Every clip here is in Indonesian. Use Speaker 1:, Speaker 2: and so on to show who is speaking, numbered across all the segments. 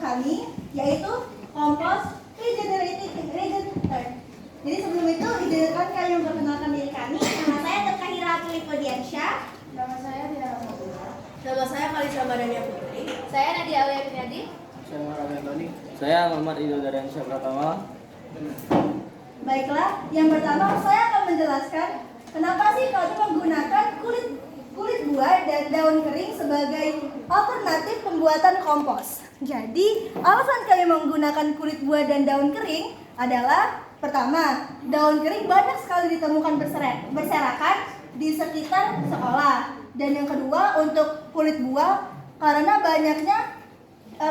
Speaker 1: kami, yaitu kompos regenerator. Jadi sebelum itu, izinkan kami memperkenalkan diri kami. Nama saya Dr. Hira Pulipodiansyah.
Speaker 2: Nama saya Diana Mabula.
Speaker 3: Nama saya Kalisa Madania Putri.
Speaker 4: Saya Nadia Aulia Kurniadi.
Speaker 5: Saya Muhammad Antoni. Saya Muhammad Ridho Daryansyah Pratama.
Speaker 1: Baiklah, yang pertama saya akan menjelaskan kenapa sih kami menggunakan kulit buah dan daun kering sebagai alternatif pembuatan kompos. Jadi, alasan kami menggunakan kulit buah dan daun kering adalah pertama, daun kering banyak sekali ditemukan berserakan di sekitar sekolah. Dan yang kedua, untuk kulit buah karena banyaknya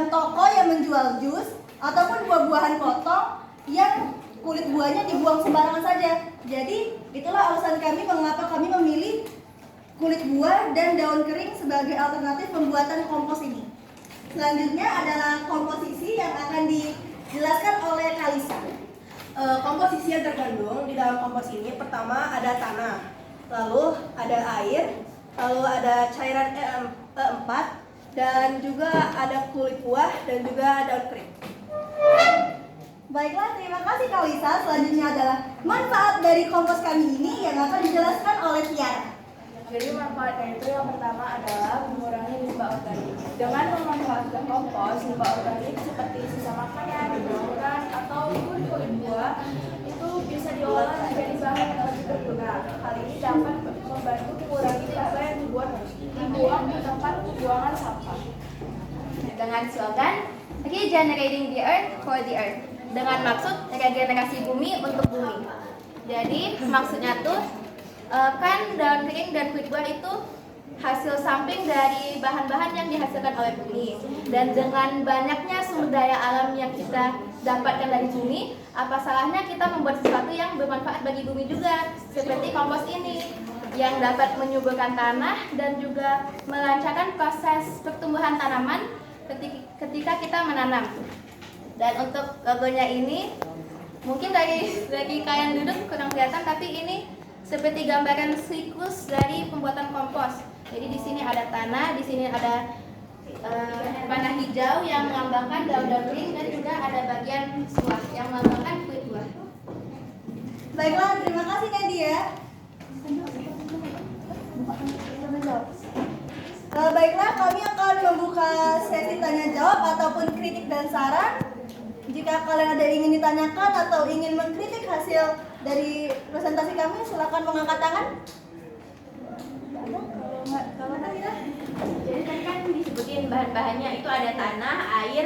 Speaker 1: toko yang menjual jus ataupun buah-buahan potong yang kulit buahnya dibuang sembarangan saja. Jadi itulah alasan kami mengapa kami memilih kulit buah dan daun kering sebagai alternatif pembuatan kompos ini. Selanjutnya adalah komposisi yang akan dijelaskan oleh Kalisa.
Speaker 3: Komposisi yang terkandung di dalam kompos ini pertama ada tanah, lalu ada air, lalu ada cairan E4, dan juga ada kulit buah dan juga daun kering.
Speaker 1: Baiklah, terima kasih Kalisa. Selanjutnya adalah manfaat dari kompos kami ini yang akan dijelaskan oleh Tiara.
Speaker 2: Jadi manfaatnya itu yang pertama adalah mengurangi limbah organik. Dengan memanfaatkan kompos, limbah organik seperti sisa makanan, daun atau kulit buah itu bisa diolah menjadi bahan yang lebih berguna. Hal ini dapat membantu mengurangi limbah yang dibuang ke tempat pembuangan sampah.
Speaker 4: Dengan slogan Regenerating the Earth for the Earth, dengan maksud regenerasi bumi untuk bumi. Jadi maksudnya tuh kan daun kering dan kulit buah itu hasil samping dari bahan-bahan yang dihasilkan oleh bumi. Dan dengan banyaknya sumber daya alam yang kita dapatkan dari bumi, apa salahnya kita membuat sesuatu yang bermanfaat bagi bumi juga, seperti kompos ini yang dapat menyuburkan tanah dan juga melancarkan proses pertumbuhan tanaman ketika kita menanam. Dan untuk logonya ini mungkin dari kalian duduk kurang kelihatan, tapi ini seperti gambaran siklus dari pembuatan kompos. Jadi di sini ada tanah, di sini ada panah hijau yang melambangkan daun-daun kering, dan juga ada bagian buah yang melambangkan kulit buah.
Speaker 1: Baiklah, terima kasih Nadia. Baiklah, kami akan membuka sesi tanya jawab ataupun kritik dan saran. Jika kalian ada yang ingin ditanyakan atau ingin mengkritik hasil dari presentasi kami, silakan mengangkat tangan.
Speaker 4: Jadi tadi kan disebutin bahan-bahannya itu ada tanah, air,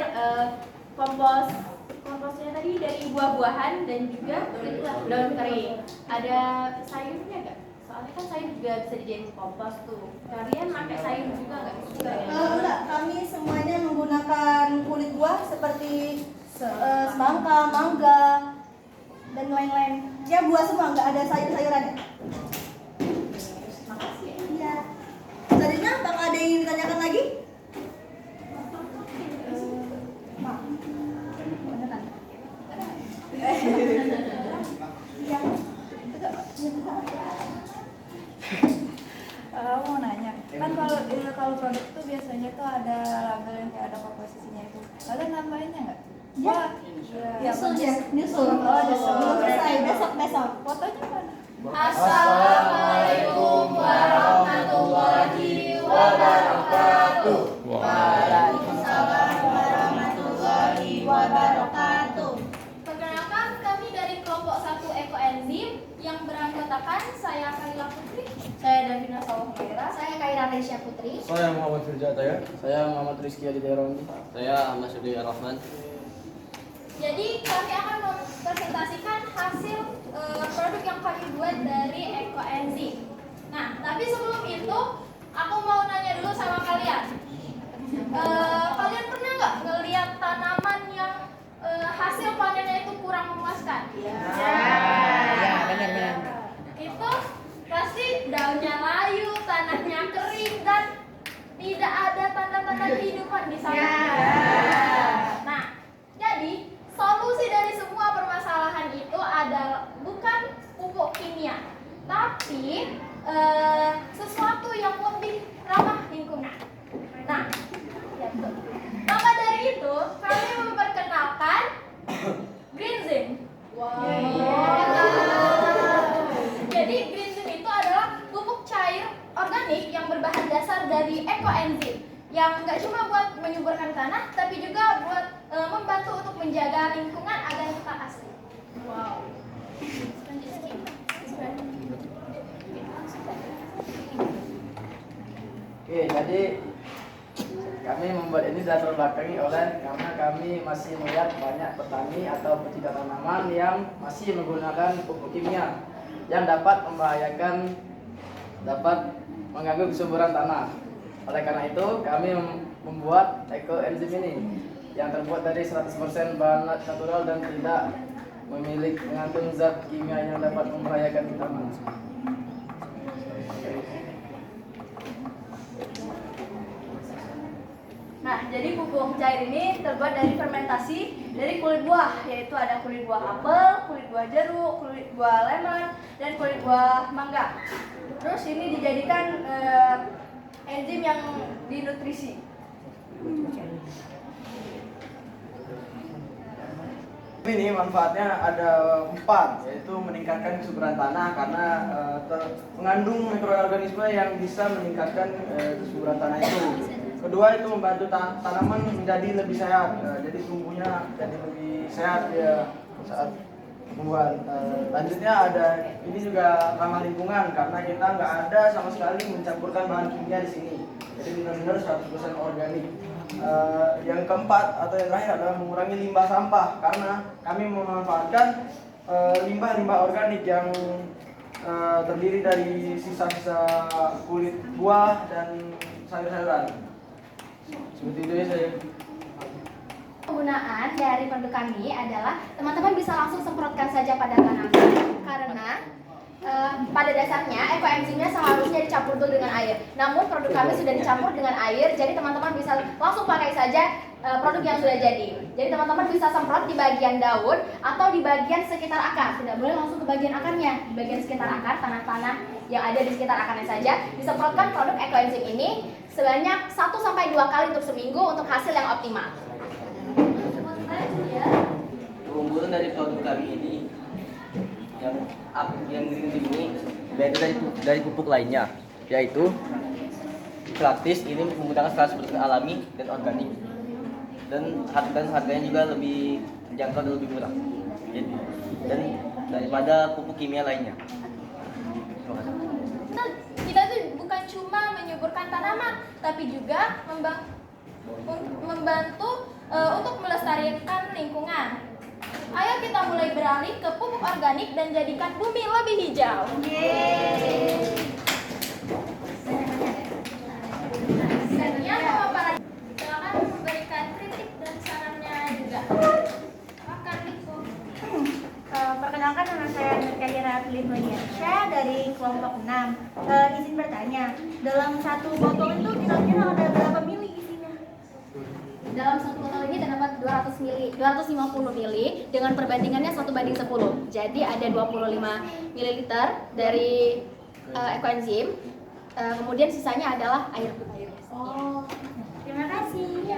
Speaker 4: komposnya tadi dari buah-buahan dan juga daun kering. Ada sayurnya nggak? Soalnya kan sayur juga bisa dijadiin kompos tuh. Kalian pakai sayur juga nggak?
Speaker 1: Enggak, kami semuanya menggunakan kulit buah seperti semangka, mangga, dan lain-lain. Ya buah semua, nggak ada sayur-sayurannya.
Speaker 4: Makasih ya.
Speaker 1: Iya. Selanjutnya, apakah ada yang ingin ditanyakan lagi? Iya.
Speaker 2: Mau nanya, kan kalau produk itu biasanya tuh ada label yang kayak ada komposisinya itu. Kalian nambahinnya nggak?
Speaker 1: Ya. Nyusul ya, nyusul.
Speaker 2: Oh, nyusul.
Speaker 1: Belum selesai, besok.
Speaker 2: Fotonya mana?
Speaker 4: Assalamualaikum warahmatullahi wabarakatuh.
Speaker 1: Waalaikumsalam warahmatullahi wabarakatuh.
Speaker 4: Perkenalkan, kami dari kelompok 1 Ekoenzim yang beranggotakan saya Kaila Putri,
Speaker 2: Saya Davina Sawahmaira.
Speaker 4: saya Kaira Resya Putri.
Speaker 5: Saya Muhammad Firjataya. Saya Muhammad Rizky Adidaironi. Saya Ahmad Sudi Ar-Rahman.
Speaker 4: Jadi kami akan mempresentasikan hasil produk yang kami buat dari Ekoenzim. Nah, tapi sebelum itu aku mau nanya dulu sama kalian. Kalian pernah nggak ngelihat tanaman yang hasil panennya itu kurang memuaskan?
Speaker 5: Ya, benar.
Speaker 4: Itu pasti daunnya layu, tanahnya kering, dan tidak ada tanda-tanda kehidupan di sana. Nah, jadi solusi dari semua permasalahan itu adalah bukan pupuk kimia, tapi sesuatu yang lebih ramah lingkungan. Nah, maka dari itu kalian nggak cuma buat menyuburkan tanah, tapi juga buat membantu untuk menjaga lingkungan agar tetap asli. Wow.
Speaker 5: Oke, jadi kami membuat ini latar belakangi karena kami masih melihat banyak petani atau pecinta tanaman yang masih menggunakan pupuk kimia yang dapat membahayakan, dapat mengganggu kesuburan tanah. Oleh karena itu, kami membuat ekoenzim ini yang terbuat dari 100% bahan natural dan tidak mengandung zat kimia yang dapat membahayakan tanaman.
Speaker 1: Nah, jadi pupuk cair ini terbuat dari fermentasi dari kulit buah, yaitu ada kulit buah apel, kulit buah jeruk, kulit buah lemon, dan kulit buah mangga. Terus ini dijadikan enzim yang dinutrisi.
Speaker 5: Ini manfaatnya ada 4, yaitu meningkatkan kesuburan tanah karena mengandung mikroorganisme yang bisa meningkatkan kesuburan tanah itu. Kedua, itu membantu tanaman menjadi lebih sehat, jadi tumbuhnya jadi lebih sehat ya saat tumbuhan. Lanjutnya ada ini juga ramah lingkungan karena kita nggak ada sama sekali mencampurkan bahan kimia di sini, jadi benar-benar 100% organik. Yang keempat atau yang terakhir adalah mengurangi limbah sampah karena kami memanfaatkan limbah-limbah organik yang terdiri dari sisa-sisa kulit buah dan sayur-sayuran. Seperti itu ya saya.
Speaker 4: Penggunaan dari produk kami adalah teman-teman bisa langsung semprotkan saja pada tanaman karena pada dasarnya ekoenzimnya seharusnya dicampur dulu dengan air. Namun produk kami sudah dicampur dengan air, jadi teman-teman bisa langsung pakai saja produk yang sudah jadi. Jadi teman-teman bisa semprot di bagian daun atau di bagian sekitar akar. Tidak boleh langsung ke bagian akarnya. Di bagian sekitar akar, tanah-tanah yang ada di sekitar akarnya saja disemprotkan produk ekoenzim ini sebanyak 1-2 kali untuk seminggu untuk hasil yang optimal.
Speaker 6: Keunggulan dari produk kami ini yang green ini beda dari pupuk lainnya, yaitu gratis, ini menggunakan 100% alami dan organik, dan harganya juga lebih terjangkau dan lebih murah dan daripada pupuk kimia lainnya. Terima kasih.
Speaker 4: Kita tuh bukan cuma menyuburkan tanaman, tapi juga membantu untuk melestarikan lingkungan. Ayo kita mulai beralih ke pupuk organik dan jadikan bumi lebih hijau. Selanjutnya pemaparan. Silakan memberikan kritik dan sarannya juga. Silakan Riko.
Speaker 1: Perkenalkan, nama saya Nurkaira Filiponiansya dari kelompok 6. Izin bertanya, dalam satu botol itu kira-kira ada berapa mili isinya?
Speaker 4: Dalam satu botol ini terdapat 250 ml dengan perbandingannya 1:10. Jadi ada 25 ml dari ekoenzim. Kemudian sisanya adalah air.
Speaker 1: Oh, terima kasih.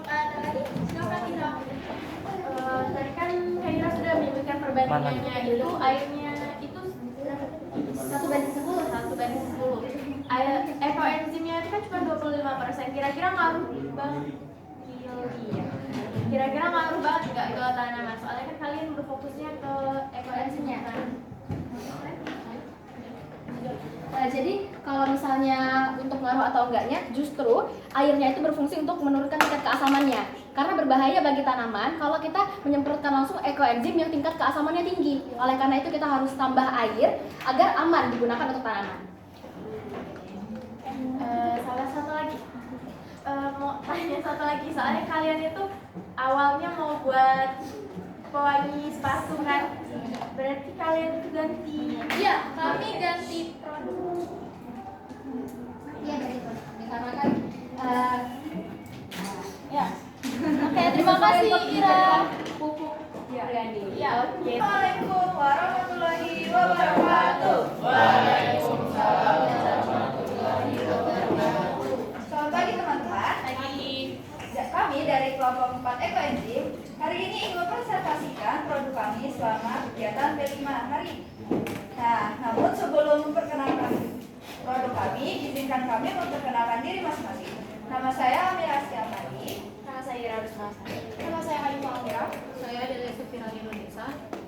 Speaker 4: Ada lagi? Silakan Ira. Tadi kan Kaira sudah menyebutkan perbandingannya itu airnya itu 1:10. Ekoenzimnya itu kan cuma 25%. Kira-kira ngaruh banget. Kira-kira ngaruh banget nggak ke tanaman? Soalnya kan kalian berfokusnya ke ekoenzimnya kan. Jadi kalau misalnya untuk ngaruh atau enggaknya, justru airnya itu berfungsi untuk menurunkan tingkat keasamannya. Karena berbahaya bagi tanaman kalau kita menyemprotkan langsung ekoenzim yang tingkat keasamannya tinggi. Oleh karena itu kita harus tambah air agar aman digunakan untuk tanaman. Salah satu lagi. Mau tanya satu lagi, soalnya kalian itu awalnya mau buat pewangi sepatu kan, berarti kalian itu ganti? Iya, kami ganti produk. Iya, ganti produk dikarenakan ya. Oke, terima kasih Ira. Pupuk organik. Ya, oke.
Speaker 1: Assalamualaikum warahmatullahi wabarakatuh. Waalaikumsalam warahmatullahi wabarakatuh. Selamat pagi teman-teman. Kami dari kelompok 4 ekoenzim hari ini ingin mempresentasikan produk kami selama kegiatan B5 hari. Nah, namun sebelum memperkenalkan produk kami, izinkan kami memperkenalkan diri masing-masing.
Speaker 2: Nama saya Amira Astiamani.
Speaker 4: Nama saya Ira Rusmasari.
Speaker 2: Nama saya Hanifah Amira.
Speaker 7: Saya dari Sufina Indonesia.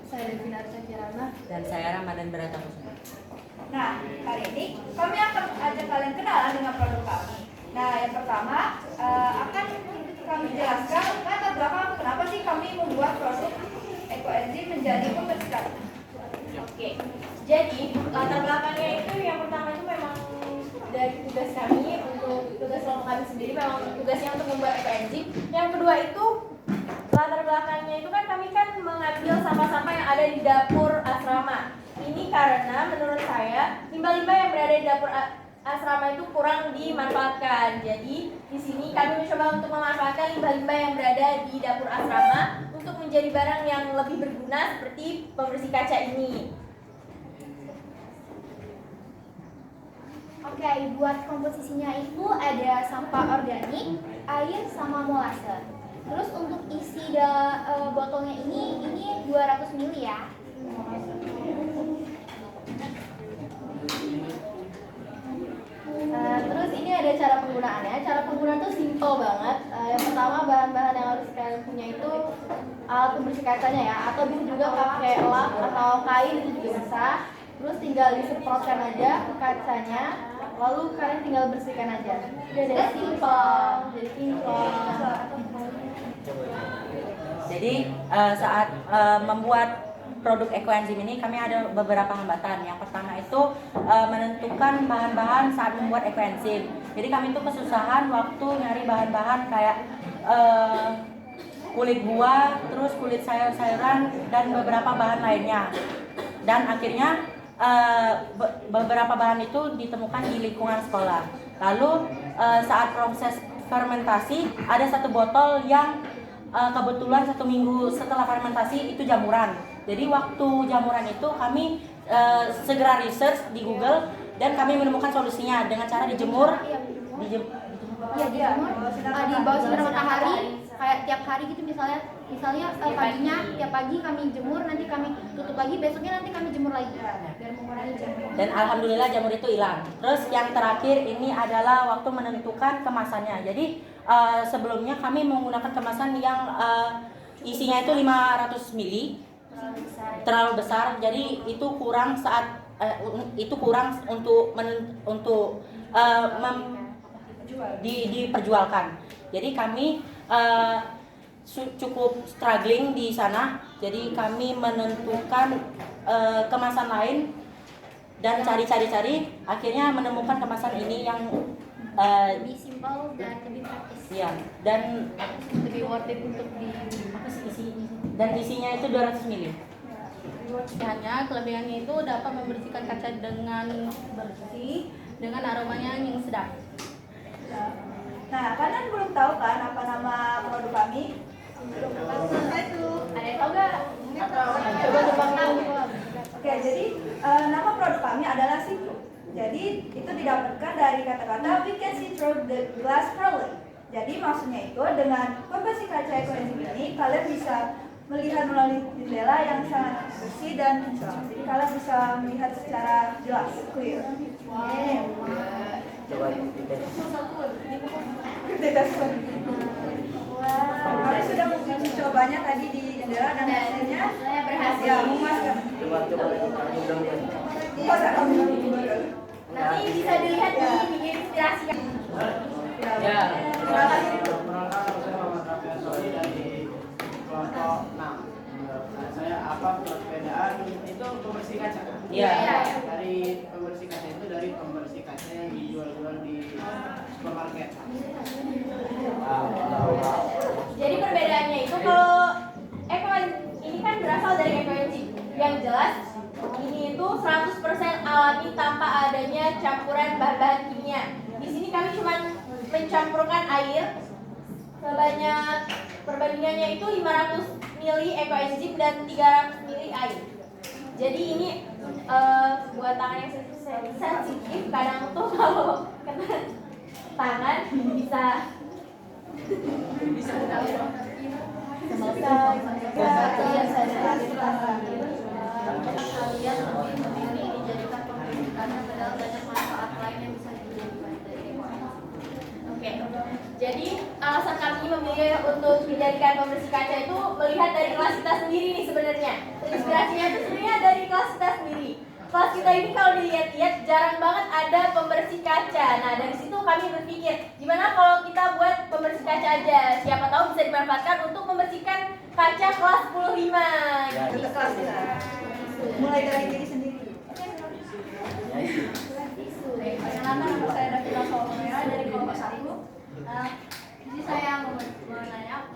Speaker 2: Saya Devina Kirana.
Speaker 8: Dan saya Ramadan Baratakusuma.
Speaker 2: Nah, hari ini kami akan ajak kalian kenalan dengan produk kami. Nah, yang pertama akan kami jelaskan latar belakang kenapa sih kami membuat produk ekoenzim menjadi pembersih kata.
Speaker 4: Oke, jadi latar belakangnya itu yang pertama itu memang dari tugas kami untuk tugas kelompok kami sendiri memang tugasnya untuk membuat ekoenzim. Yang kedua itu latar belakangnya itu kan kami kan mengambil sampah-sampah yang ada di dapur asrama. Ini karena menurut saya limbah-limbah yang berada di dapur asrama itu kurang dimanfaatkan. Jadi di sini kami mencoba untuk memanfaatkan limbah-limbah yang berada di dapur asrama untuk menjadi barang yang lebih berguna seperti pembersih kaca ini.
Speaker 9: Oke, buat komposisinya itu ada sampah organik, air, sama molase. Terus untuk isi botolnya ini 200 ml ya.
Speaker 4: Terus ini ada cara penggunaannya. Cara penggunaan tuh simple banget. Yang pertama bahan-bahan yang harus kalian punya itu alat pembersih kacanya ya, atau bisa juga pakai lap atau kain itu juga bisa. Terus tinggal disemprotkan aja ke kacanya, lalu kalian tinggal bersihkan aja. Jadi simple, jadi simple.
Speaker 8: Jadi saat membuat produk ekoenzim ini kami ada beberapa hambatan. Yang pertama itu menentukan bahan-bahan saat membuat ekoenzim. Jadi kami itu kesusahan waktu nyari bahan-bahan kayak kulit buah, terus kulit sayur-sayuran dan beberapa bahan lainnya. Dan akhirnya beberapa bahan itu ditemukan di lingkungan sekolah. Lalu saat proses fermentasi ada satu botol yang kebetulan 1 minggu setelah fermentasi itu jamuran. Jadi waktu jamuran itu kami segera research di Google dan kami menemukan solusinya dengan cara dijemur.
Speaker 9: Iya, di bawah sinar matahari kayak tiap hari gitu, misalnya paginya tiap pagi kami jemur, nanti kami tutup lagi, besoknya nanti kami jemur lagi biar mengurangi jamur.
Speaker 8: Dan alhamdulillah jamur itu hilang. Terus yang terakhir ini adalah waktu menentukan kemasannya. Jadi sebelumnya kami menggunakan kemasan yang isinya itu 500 ml, terlalu besar. Jadi itu kurang untuk diperjualkan. Jadi kami cukup struggling di sana. Jadi kami menentukan kemasan lain dan cari-cari, akhirnya menemukan kemasan ini yang
Speaker 9: Lebih simpel dan lebih praktis.
Speaker 8: ya, dan
Speaker 7: Lebih worth it untuk
Speaker 8: isinya itu 200 ml.
Speaker 7: hanya kelebihannya itu dapat membersihkan kaca dengan bersih dengan aromanya yang sedap.
Speaker 2: Nah, kalian belum tahu kan apa nama produk kami?
Speaker 1: Apa itu?
Speaker 4: Ada yang tahu nggak?
Speaker 7: Coba tebak tahu.
Speaker 2: Oke, jadi nama produk kami adalah See Through. Jadi itu didapatkan dari kata-kata we can see through the glass clearly. Jadi maksudnya itu dengan pembersih kaca ekoenzim ini kalian bisa melihat melalui jendela yang sangat bersih dan cerah. Jadi kalian bisa melihat secara jelas, clear.
Speaker 6: Coba dipikir.
Speaker 2: Kami sudah menguji cobanya tadi di jendela dan hasilnya
Speaker 4: Saya berhasil.
Speaker 2: ya memuaskan.
Speaker 6: Coba
Speaker 2: Masa kamu
Speaker 4: Nanti bisa dilihat di video inspirasi.
Speaker 5: Ya, terima kasih. Perkenalkan, saya Muhammad Rafi Asori dari kelompok 6. Saya apa perbedaan itu pembersih kaca?
Speaker 8: Iya.
Speaker 5: Dari pembersih kaca itu dari pembersih kaca yang dijual-jual di supermarket.
Speaker 4: Jadi perbedaannya itu kalau ini kan berasal dari ekoenzim. Yang jelas ini itu 100% alami tanpa adanya campuran bahan-bahan kimia. Di sini kami cuma mencampurkan air sebanyak perbandingannya itu 500 ml ekoenzim dan 300 ml air. Jadi ini buat tangan yang sensitif kadang tuh kalau kena tangan bisa
Speaker 7: Kalian lebih memilih dijadikan pembersih kaca padahal banyak manfaat lain yang bisa dijadikan dari ekoenzim.
Speaker 4: Oke. Jadi alasan kami memilih untuk dijadikan pembersih kaca itu melihat dari kelas kita sendiri nih sebenarnya. Inspirasinya itu sebenarnya dari kelas kita sendiri. Kelas kita ini kalau dilihat-lihat jarang banget ada pembersih kaca. Nah dari situ kami berpikir gimana kalau kita buat pembersih kaca aja. Siapa tahu bisa dimanfaatkan untuk membersihkan kaca kelas 10-5.
Speaker 1: Di kelas kita. Mulai dari diri sendiri.
Speaker 2: Perkenalkan, nama saya Davina Solomera dari kelompok 1.
Speaker 4: Jadi saya mau menanya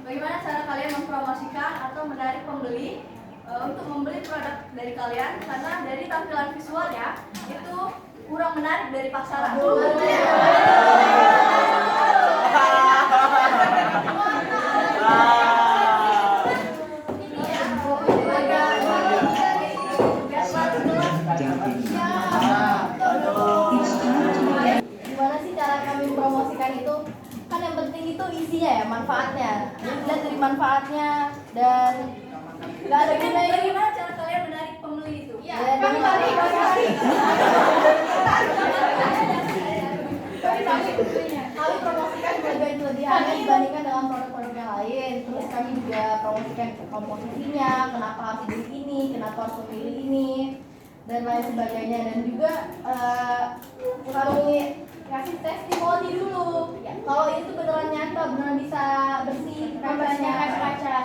Speaker 4: bagaimana cara kalian mempromosikan atau menarik pembeli untuk membeli produk dari kalian, karena dari tampilan visualnya itu kurang menarik dari pasaran. Gimana sih cara kami mempromosikan itu? Kan yang penting itu isinya ya, manfaatnya. Dilihat dari manfaatnya dan nggak ada gunanya. Bagaimana cara kalian menarik pembeli itu? Ya, kami promosikan kelebihan-kelebihannya dibandingkan dengan produk-produk yang lain. Terus kami juga promosikan komposisinya, kenapa harus beli ini, kenapa harus memilih ini, dan lain sebagainya. Dan juga kami kasih testimoni dulu. Kalau itu beneran nyata, beneran bisa bersih kacanya, kaca-kaca.